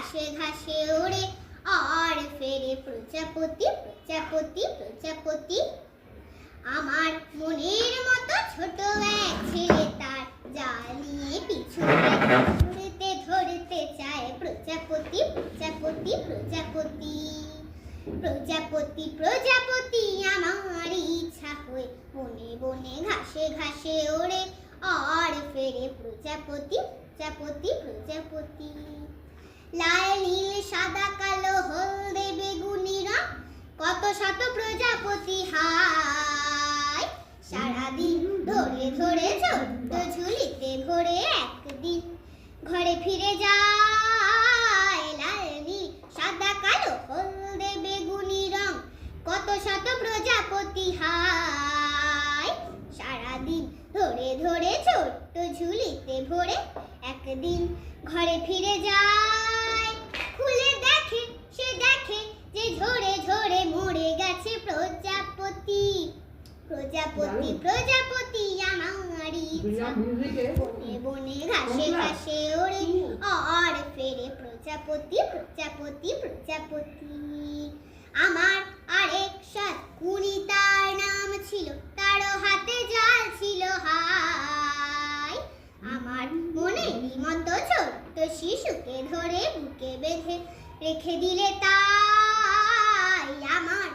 ঘাসে ঘাসে ওড়ে আর ফেরে প্রজাপতি প্রজাপতি প্রজাপতি। আমার মনের মতো ছোট এক ছেলে তার জাল নিয়ে পিছু ধরতে ধরতে চায় প্রজাপতি প্রজাপতি প্রজাপতি। প্রজাপতি প্রজাপতি আমার ইচ্ছা হয়ে বনে বনে ঘাসে ঘাসে ওড়ে আর ফেরে প্রজাপতি প্রজাপতি প্রজাপতি। লাল নীল সাদা কালো হলদে বেগুনি রং কত শত প্রজাপতি হায়। সারাদিন ধরে ধরে ছোট্ট ঝুলিতে ভরে একদিন ঘরে ফিরে যায়। লাল নীল সাদা কালো হলদে বেগুনি রং কত শত প্রজাপতি হায়। সারাদিন ধরে ধরে ছোট্ট ঝুলিতে ভরে একদিন ঘরে ফিরে যায়। খুলে দেখে সে দেখে যে ঝরে ঝরে মরে গেছে প্রজাপতি। প্রজাপতি প্রজাপতি আমার ইচ্ছা বনে বনে ঘাসে ঘাসে ওড়ে আর ফেরে প্রজাপতি প্রজাপতি প্রজাপতি। আমার আরেক সাতকুনি তার নাম ছিল, তারও হাতে জাল ছিল হায়। আমার মনেরই মতো ছোট্ট শিশুকে ধরে বুকে বেঁধে রেখে দিলে তাই। আমার